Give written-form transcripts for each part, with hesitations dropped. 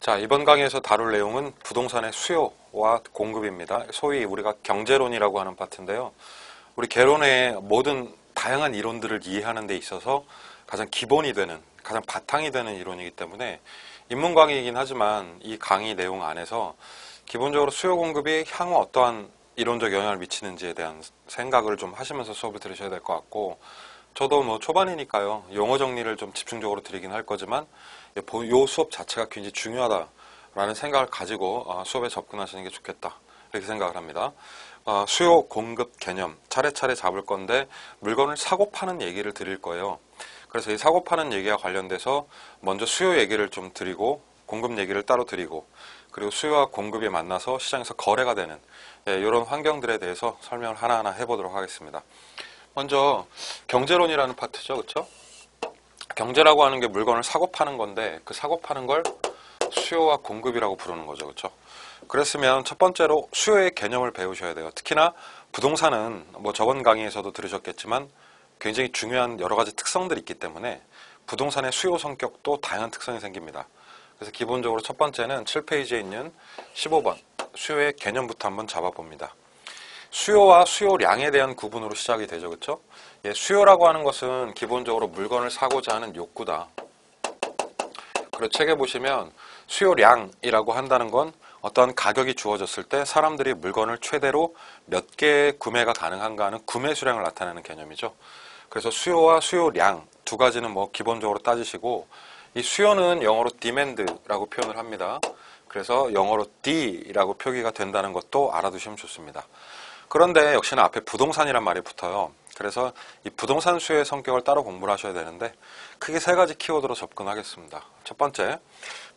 자, 이번 강의에서 다룰 내용은 부동산의 수요와 공급입니다. 소위 우리가 경제론이라고 하는 파트인데요. 우리 개론의 모든 다양한 이론들을 이해하는 데 있어서 가장 기본이 되는, 가장 바탕이 되는 이론이기 때문에 입문 강의이긴 하지만 이 강의 내용 안에서 기본적으로 수요 공급이 향후 어떠한 이론적 영향을 미치는지에 대한 생각을 좀 하시면서 수업을 들으셔야 될 것 같고, 저도 뭐 초반이니까요, 용어 정리를 좀 집중적으로 드리긴 할 거지만 이 수업 자체가 굉장히 중요하다라는 생각을 가지고 수업에 접근하시는 게 좋겠다, 이렇게 생각을 합니다. 수요 공급 개념 차례차례 잡을 건데 물건을 사고 파는 얘기를 드릴 거예요. 그래서 이 사고 파는 얘기와 관련돼서 먼저 수요 얘기를 좀 드리고, 공급 얘기를 따로 드리고, 그리고 수요와 공급이 만나서 시장에서 거래가 되는 이런 환경들에 대해서 설명을 하나하나 해보도록 하겠습니다. 먼저 경제론이라는 파트죠, 그렇죠? 경제라고 하는 게 물건을 사고 파는 건데, 그 사고 파는 걸 수요와 공급이라고 부르는 거죠, 그렇죠? 그랬으면 첫 번째로 수요의 개념을 배우셔야 돼요. 특히나 부동산은 뭐 저번 강의에서도 들으셨겠지만 굉장히 중요한 여러 가지 특성들이 있기 때문에 부동산의 수요 성격도 다양한 특성이 생깁니다. 그래서 기본적으로 첫 번째는 7페이지에 있는 15번 수요의 개념부터 한번 잡아봅니다. 수요와 수요량에 대한 구분으로 시작이 되죠, 그렇죠? 수요라고 하는 것은 기본적으로 물건을 사고자 하는 욕구다. 그리고 책에 보시면 수요량이라고 한다는 건 어떠한 가격이 주어졌을 때 사람들이 물건을 최대로 몇 개 구매가 가능한가 하는 구매 수량을 나타내는 개념이죠. 그래서 수요와 수요량 두 가지는 뭐 기본적으로 따지시고, 이 수요는 영어로 demand라고 표현을 합니다. 그래서 영어로 D라고 표기가 된다는 것도 알아두시면 좋습니다. 그런데 역시나 앞에 부동산이란 말이 붙어요. 그래서 이 부동산 수요의 성격을 따로 공부를 하셔야 되는데 크게 세 가지 키워드로 접근하겠습니다. 첫 번째,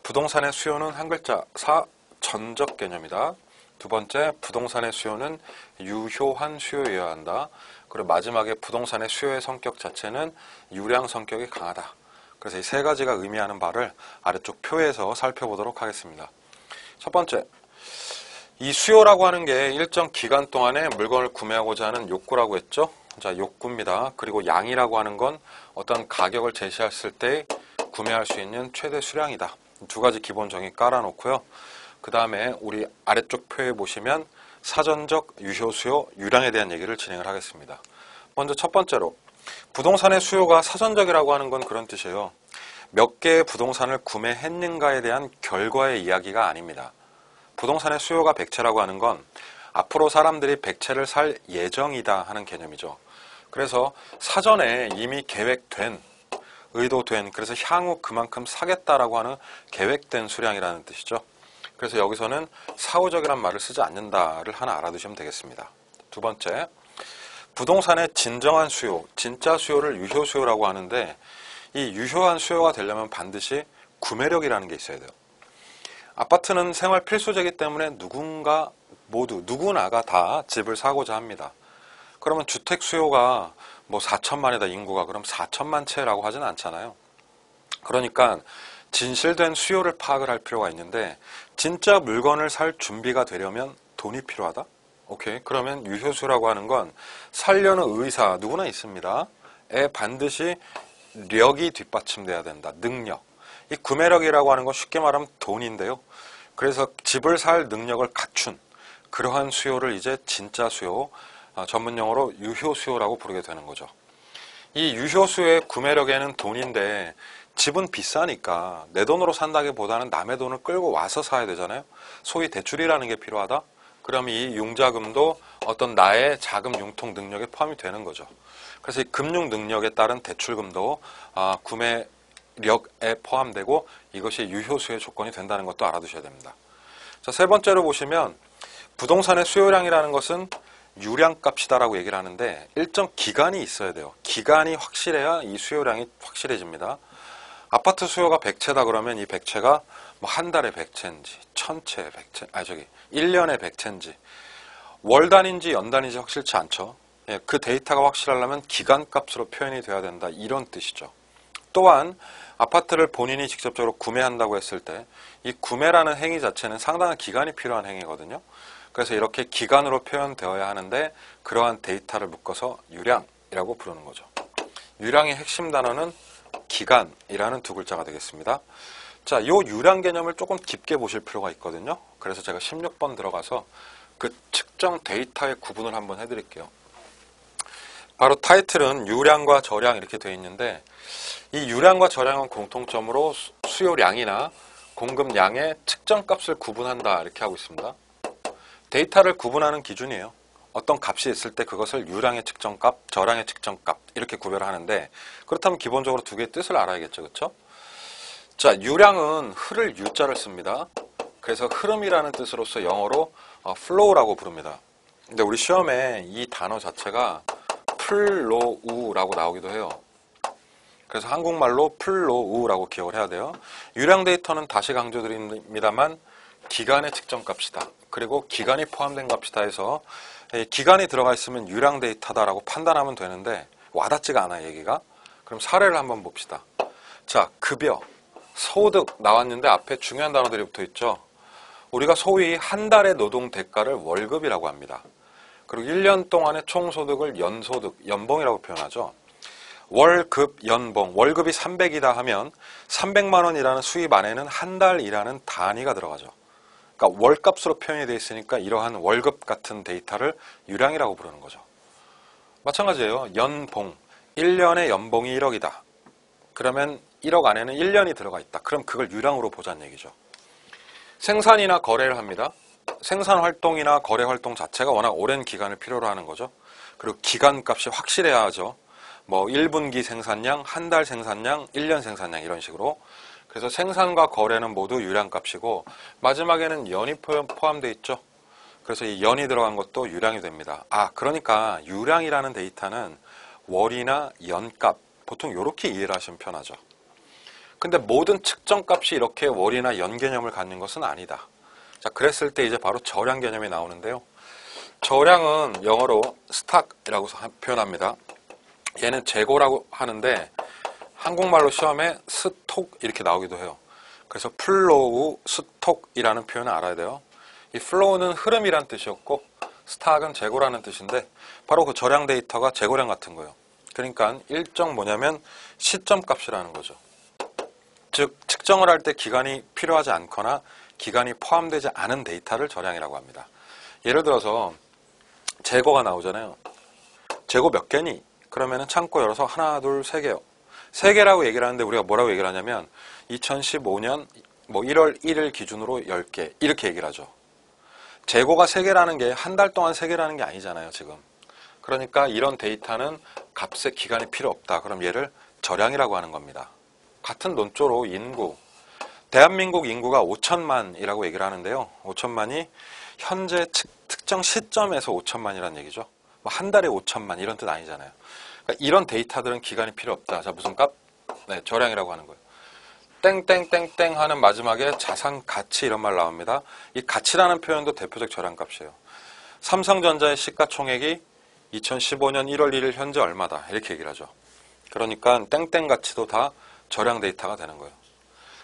부동산의 수요는 한 글자 사전적 개념이다. 두 번째, 부동산의 수요는 유효한 수요여야 한다. 그리고 마지막에 부동산의 수요의 성격 자체는 유량 성격이 강하다. 그래서 이 세 가지가 의미하는 바를 아래쪽 표에서 살펴보도록 하겠습니다. 첫 번째, 이 수요라고 하는 게 일정 기간 동안에 물건을 구매하고자 하는 욕구라고 했죠. 자, 욕구입니다. 그리고 양이라고 하는 건 어떤 가격을 제시했을 때 구매할 수 있는 최대 수량이다. 두 가지 기본 정의 깔아놓고요. 그 다음에 우리 아래쪽 표에 보시면 사전적, 유효 수요, 유량에 대한 얘기를 진행을 하겠습니다. 먼저 첫 번째로 부동산의 수요가 사전적이라고 하는 건 그런 뜻이에요. 몇 개의 부동산을 구매했는가에 대한 결과의 이야기가 아닙니다. 부동산의 수요가 100채라고 하는 건 앞으로 사람들이 100채를 살 예정이다 하는 개념이죠. 그래서 사전에 이미 계획된, 의도된, 그래서 향후 그만큼 사겠다라고 하는 계획된 수량이라는 뜻이죠. 그래서 여기서는 사후적이란 말을 쓰지 않는다를 하나 알아두시면 되겠습니다. 두 번째, 부동산의 진정한 수요, 진짜 수요를 유효 수요라고 하는데, 이 유효한 수요가 되려면 반드시 구매력이라는 게 있어야 돼요. 아파트는 생활 필수제이기 때문에 누구나가 다 집을 사고자 합니다. 그러면 주택 수요가 뭐 4천만이다 인구가, 그럼 4천만 채라고 하진 않잖아요. 그러니까 진실된 수요를 파악을 할 필요가 있는데, 진짜 물건을 살 준비가 되려면 돈이 필요하다? 오케이. 그러면 유효수요라고 하는 건 살려는 의사, 누구나 있습니다. 에 반드시 력이 뒷받침돼야 된다. 능력. 이 구매력이라고 하는 건 쉽게 말하면 돈인데요. 그래서 집을 살 능력을 갖춘 그러한 수요를 이제 진짜 수요, 전문 용어로 유효 수요라고 부르게 되는 거죠. 이 유효 수요의 구매력에는 돈인데 집은 비싸니까 내 돈으로 산다기보다는 남의 돈을 끌고 와서 사야 되잖아요. 소위 대출이라는 게 필요하다. 그럼 이 융자금도 어떤 나의 자금 융통 능력에 포함이 되는 거죠. 그래서 이 금융 능력에 따른 대출금도 구매력에 포함되고 이것이 유효수요의 조건이 된다는 것도 알아두셔야 됩니다. 자, 세 번째로 보시면 부동산의 수요량이라는 것은 유량값이다라고 얘기를 하는데 일정 기간이 있어야 돼요. 기간이 확실해야 이 수요량이 확실해집니다. 아파트 수요가 100채다 그러면 이 100채가 뭐 한 달에 100채인지 1000채 100채, 1년에 100채인지 월 단위인지 연 단위인지 확실치 않죠. 그 데이터가 확실하려면 기간값으로 표현이 돼야 된다, 이런 뜻이죠. 또한 아파트를 본인이 직접적으로 구매한다고 했을 때 이 구매라는 행위 자체는 상당한 기간이 필요한 행위거든요. 그래서 이렇게 기간으로 표현되어야 하는데 그러한 데이터를 묶어서 유량이라고 부르는 거죠. 유량의 핵심 단어는 기간이라는 두 글자가 되겠습니다. 자, 요 유량 개념을 조금 깊게 보실 필요가 있거든요. 그래서 제가 16번 들어가서 그 측정 데이터의 구분을 한번 해드릴게요. 바로 타이틀은 유량과 저량 이렇게 되어 있는데, 이 유량과 저량은 공통점으로 수요량이나 공급량의 측정값을 구분한다 이렇게 하고 있습니다. 데이터를 구분하는 기준이에요. 어떤 값이 있을 때 그것을 유량의 측정값, 저량의 측정값 이렇게 구별하는데, 그렇다면 기본적으로 두 개의 뜻을 알아야겠죠, 그렇죠? 자, 유량은 흐를 유자를 씁니다. 그래서 흐름이라는 뜻으로서 영어로 flow라고 부릅니다. 근데 우리 시험에 이 단어 자체가 flow라고 나오기도 해요. 그래서 한국말로 flow라고 기억을 해야 돼요. 유량 데이터는 다시 강조드립니다만 기간의 측정값이다. 그리고 기간이 포함된 값이다 해서 기간이 들어가 있으면 유량 데이터다라고 판단하면 되는데 와닿지가 않아요, 얘기가. 그럼 사례를 한번 봅시다. 자, 급여, 소득 나왔는데 앞에 중요한 단어들이 붙어 있죠. 우리가 소위 한 달의 노동 대가를 월급이라고 합니다. 그리고 1년 동안의 총소득을 연소득, 연봉이라고 표현하죠. 월급, 연봉, 월급이 300이다 하면 300만 원이라는 수입 안에는 한 달 일하는 단위가 들어가죠. 그러니까 월값으로 표현이 되어 있으니까 이러한 월급 같은 데이터를 유량이라고 부르는 거죠. 마찬가지예요. 연봉, 1년의 연봉이 1억이다. 그러면 1억 안에는 1년이 들어가 있다. 그럼 그걸 유량으로 보자는 얘기죠. 생산이나 거래를 합니다. 생산 활동이나 거래 활동 자체가 워낙 오랜 기간을 필요로 하는 거죠. 그리고 기간값이 확실해야 하죠. 뭐 1분기 생산량, 한 달 생산량, 1년 생산량 이런 식으로. 그래서 생산과 거래는 모두 유량값이고 마지막에는 연이 포함되어 있죠. 그래서 이 연이 들어간 것도 유량이 됩니다. 그러니까 유량이라는 데이터는 월이나 연값, 보통 이렇게 이해를 하시면 편하죠. 근데 모든 측정값이 이렇게 월이나 연 개념을 갖는 것은 아니다. 자, 그랬을 때 이제 바로 저량 개념이 나오는데요. 저량은 영어로 스탁이라고 표현합니다. 얘는 재고라고 하는데 한국말로 시험에 스톡 이렇게 나오기도 해요. 그래서 플로우, 스톡이라는 표현을 알아야 돼요. 이 플로우는 흐름이란 뜻이었고 스탁은 재고라는 뜻인데 바로 그 저량 데이터가 재고량 같은 거예요. 그러니까 일정 뭐냐면 시점 값이라는 거죠. 즉 측정을 할 때 기간이 필요하지 않거나 기간이 포함되지 않은 데이터를 저량이라고 합니다. 예를 들어서 재고가 나오잖아요. 재고 몇 개니? 그러면은 창고 열어서 하나, 둘, 세 개요. 세 개라고 얘기를 하는데 우리가 뭐라고 얘기를 하냐면 2015년 뭐 1월 1일 기준으로 10개 이렇게 얘기를 하죠. 재고가 세 개라는 게 한 달 동안 세 개라는 게 아니잖아요, 지금. 그러니까 이런 데이터는 값의 기간이 필요 없다. 그럼 얘를 저량이라고 하는 겁니다. 같은 논조로 인구, 대한민국 인구가 5천만이라고 얘기를 하는데요. 5천만이 현재 특정 시점에서 5천만이라는 얘기죠. 뭐 한 달에 5천만 이런 뜻 아니잖아요. 그러니까 이런 데이터들은 기간이 필요 없다. 자, 무슨 값? 네, 저량이라고 하는 거예요. 땡땡땡땡 하는 마지막에 자산 가치 이런 말 나옵니다. 이 가치라는 표현도 대표적 저량 값이에요. 삼성전자의 시가총액이 2015년 1월 1일 현재 얼마다 이렇게 얘기를 하죠. 그러니까 땡땡 가치도 다 저량 데이터가 되는 거예요.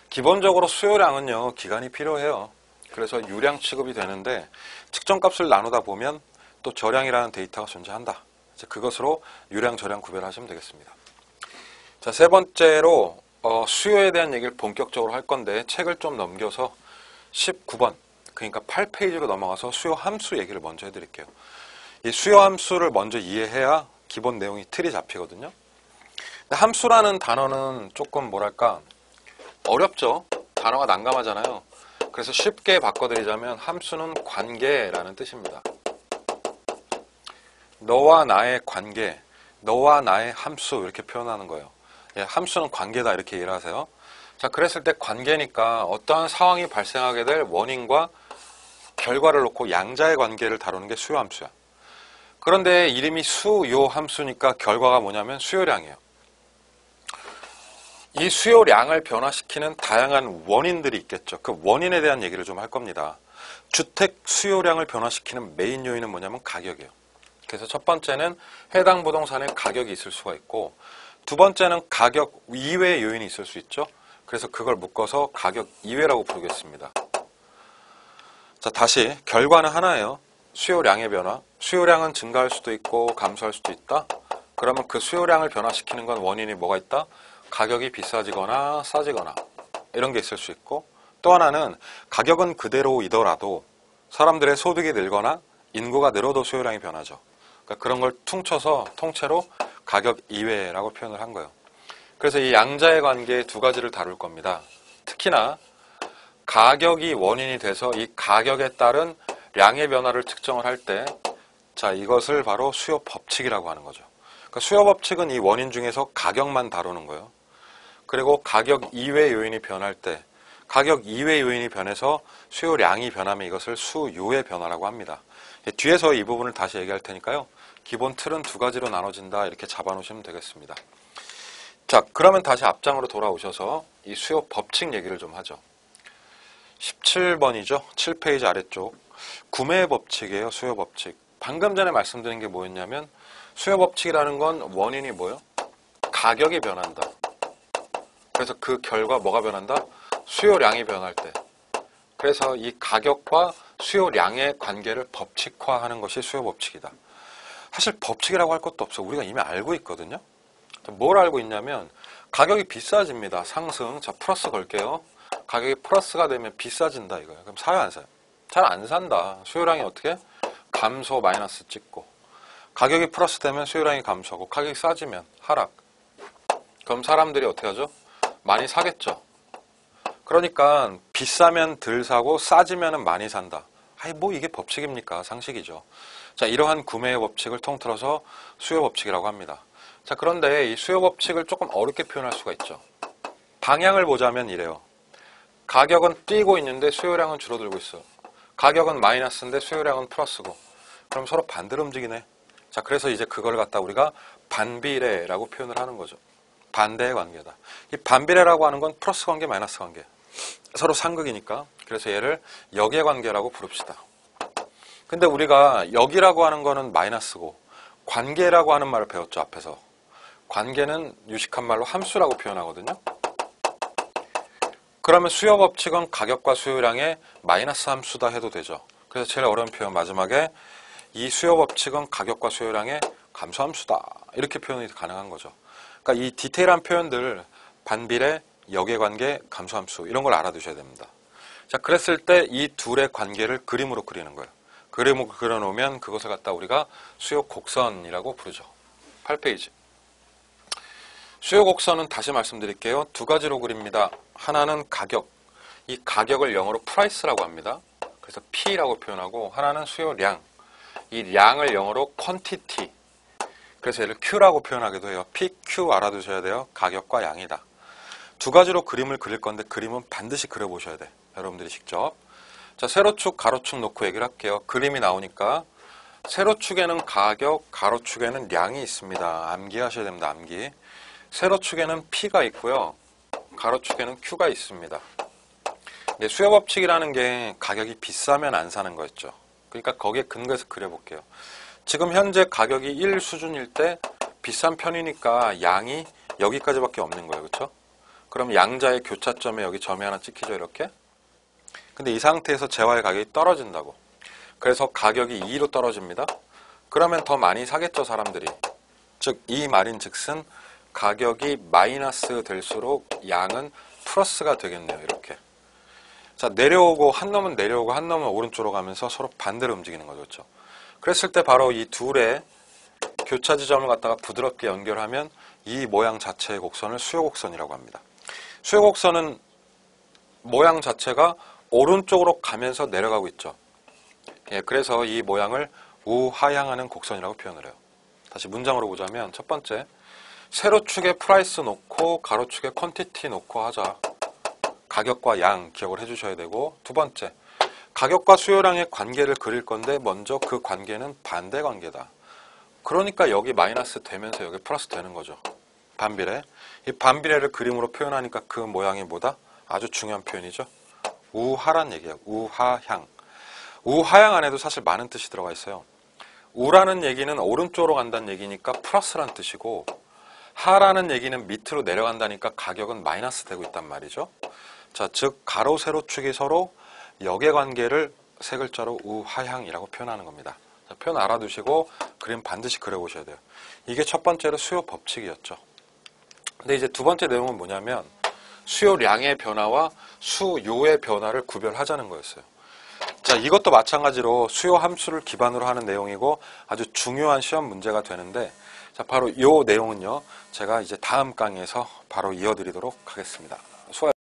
기본적으로 수요량은요, 기간이 필요해요. 그래서 유량 취급이 되는데 측정값을 나누다 보면 또 저량이라는 데이터가 존재한다. 이제 그것으로 유량, 저량 구별하시면 되겠습니다. 자, 세 번째로 수요에 대한 얘기를 본격적으로 할 건데 책을 좀 넘겨서 19번, 그러니까 8페이지로 넘어가서 수요 함수 얘기를 먼저 해드릴게요. 이 수요 함수를 먼저 이해해야 기본 내용이 틀이 잡히거든요. 근데 함수라는 단어는 조금 뭐랄까 어렵죠. 단어가 난감하잖아요. 그래서 쉽게 바꿔드리자면 함수는 관계라는 뜻입니다. 너와 나의 관계, 너와 나의 함수 이렇게 표현하는 거예요. 예, 함수는 관계다 이렇게 이해를 하세요. 자, 그랬을 때 관계니까 어떠한 상황이 발생하게 될 원인과 결과를 놓고 양자의 관계를 다루는 게 수요 함수야. 그런데 이름이 수요 함수니까 결과가 뭐냐면 수요량이에요. 이 수요량을 변화시키는 다양한 원인들이 있겠죠. 그 원인에 대한 얘기를 좀 할 겁니다. 주택 수요량을 변화시키는 메인 요인은 뭐냐면 가격이에요. 그래서 첫 번째는 해당 부동산의 가격이 있을 수가 있고, 두 번째는 가격 이외의 요인이 있을 수 있죠. 그래서 그걸 묶어서 가격 이외라고 부르겠습니다. 자, 다시 결과는 하나예요. 수요량의 변화. 수요량은 증가할 수도 있고 감소할 수도 있다. 그러면 그 수요량을 변화시키는 건 원인이 뭐가 있다? 가격이 비싸지거나 싸지거나. 이런 게 있을 수 있고, 또 하나는 가격은 그대로이더라도 사람들의 소득이 늘거나 인구가 늘어도 수요량이 변하죠. 그러니까 그런 걸 퉁쳐서 통째로 가격 이외라고 표현을 한 거예요. 그래서 이 양자의 관계 두 가지를 다룰 겁니다. 특히나 가격이 원인이 돼서 이 가격에 따른 량의 변화를 측정을 할 때, 자, 이것을 바로 수요 법칙이라고 하는 거죠. 그러니까 수요 법칙은 이 원인 중에서 가격만 다루는 거예요. 그리고 가격 이외 요인이 변할 때, 가격 이외 요인이 변해서 수요량이 변하면 이것을 수요의 변화라고 합니다. 뒤에서 이 부분을 다시 얘기할 테니까요. 기본 틀은 두 가지로 나눠진다 이렇게 잡아놓으시면 되겠습니다. 자, 그러면 다시 앞장으로 돌아오셔서 이 수요 법칙 얘기를 좀 하죠. 17번이죠. 7페이지 아래쪽. 구매 법칙이에요. 수요 법칙. 방금 전에 말씀드린 게 뭐였냐면 수요 법칙이라는 건 원인이 뭐예요? 가격이 변한다. 그래서 그 결과 뭐가 변한다? 수요량이 변할 때. 그래서 이 가격과 수요량의 관계를 법칙화하는 것이 수요 법칙이다. 사실 법칙이라고 할 것도 없어. 우리가 이미 알고 있거든요. 뭘 알고 있냐면 가격이 비싸집니다. 상승. 자, 플러스 걸게요. 가격이 플러스가 되면 비싸진다 이거예요. 그럼 사요 안 사요? 잘 안 산다. 수요량이 어떻게? 감소 마이너스 찍고. 가격이 플러스 되면 수요량이 감소하고 가격이 싸지면 하락. 그럼 사람들이 어떻게 하죠? 많이 사겠죠. 그러니까 비싸면 덜 사고 싸지면 많이 산다. 아니 뭐 이게 법칙입니까? 상식이죠. 자, 이러한 구매의 법칙을 통틀어서 수요 법칙이라고 합니다. 자, 그런데 이 수요 법칙을 조금 어렵게 표현할 수가 있죠. 방향을 보자면 이래요. 가격은 뛰고 있는데 수요량은 줄어들고 있어. 가격은 마이너스인데 수요량은 플러스고. 그럼 서로 반대로 움직이네. 자, 그래서 이제 그걸 갖다 우리가 반비례라고 표현을 하는 거죠. 반대의 관계다. 이 반비례라고 하는 건 플러스 관계, 마이너스 관계. 서로 상극이니까. 그래서 얘를 역의 관계라고 부릅시다. 근데 우리가 역이라고 하는 거는 마이너스고 관계라고 하는 말을 배웠죠, 앞에서. 관계는 유식한 말로 함수라고 표현하거든요. 그러면 수요 법칙은 가격과 수요량의 마이너스 함수다 해도 되죠. 그래서 제일 어려운 표현 마지막에 이 수요 법칙은 가격과 수요량의 감소함수다. 이렇게 표현이 가능한 거죠. 그러니까 이 디테일한 표현들 반비례, 역의 관계, 감소함수 이런 걸 알아두셔야 됩니다. 자, 그랬을 때 이 둘의 관계를 그림으로 그리는 거예요. 그림으로 그려놓으면 그것을 갖다 우리가 수요 곡선이라고 부르죠. 8페이지. 수요 곡선은 다시 말씀드릴게요. 두 가지로 그립니다. 하나는 가격. 이 가격을 영어로 price라고 합니다. 그래서 P라고 표현하고 하나는 수요량. 이 량을 영어로 quantity. 그래서 얘를 Q라고 표현하기도 해요. PQ 알아두셔야 돼요. 가격과 양이다. 두 가지로 그림을 그릴 건데 그림은 반드시 그려보셔야 돼. 여러분들이 직접. 자, 세로축, 가로축 놓고 얘기를 할게요. 그림이 나오니까 세로축에는 가격, 가로축에는 량이 있습니다. 암기하셔야 됩니다. 암기. 세로축에는 P가 있고요. 가로축에는 Q가 있습니다. 근데 수요 법칙이라는 게 가격이 비싸면 안 사는 거였죠. 그러니까 거기에 근거해서 그려볼게요. 지금 현재 가격이 1 수준일 때 비싼 편이니까 양이 여기까지밖에 없는 거예요. 그렇죠? 그럼 양자의 교차점에 여기 점이 하나 찍히죠. 이렇게. 근데 이 상태에서 재화의 가격이 떨어진다고. 그래서 가격이 2로 떨어집니다. 그러면 더 많이 사겠죠. 사람들이. 즉 이 말인 즉슨 가격이 마이너스 될수록 양은 플러스가 되겠네요. 이렇게. 자, 내려오고 한 놈은 내려오고 한 놈은 오른쪽으로 가면서 서로 반대로 움직이는 거죠. 그렇죠? 그랬을 때 바로 이 둘의 교차 지점을 갖다가 부드럽게 연결하면 이 모양 자체의 곡선을 수요 곡선이라고 합니다. 수요 곡선은 모양 자체가 오른쪽으로 가면서 내려가고 있죠. 예, 그래서 이 모양을 우하향하는 곡선이라고 표현을 해요. 다시 문장으로 보자면 첫 번째, 세로축에 프라이스 놓고 가로축에 퀀티티 놓고 하자. 가격과 양 기억을 해주셔야 되고, 두 번째, 가격과 수요량의 관계를 그릴 건데 먼저 그 관계는 반대 관계다. 그러니까 여기 마이너스 되면서 여기 플러스 되는 거죠. 반비례. 이 반비례를 그림으로 표현하니까 그 모양이 뭐다? 아주 중요한 표현이죠. 우하란 얘기예요. 우하향. 우하향 안에도 사실 많은 뜻이 들어가 있어요. 우라는 얘기는 오른쪽으로 간다는 얘기니까 플러스란 뜻이고, 하라는 얘기는 밑으로 내려간다니까 가격은 마이너스 되고 있단 말이죠. 자, 즉 가로 세로축이 서로 역의 관계를 세 글자로 우하향이라고 표현하는 겁니다. 자, 표현 알아두시고 그림 반드시 그려보셔야 돼요. 이게 첫 번째로 수요 법칙이었죠. 근데 이제 두 번째 내용은 뭐냐면 수요량의 변화와 수요의 변화를 구별하자는 거였어요. 자, 이것도 마찬가지로 수요 함수를 기반으로 하는 내용이고 아주 중요한 시험 문제가 되는데, 자, 바로 이 내용은요, 제가 이제 다음 강의에서 바로 이어드리도록 하겠습니다.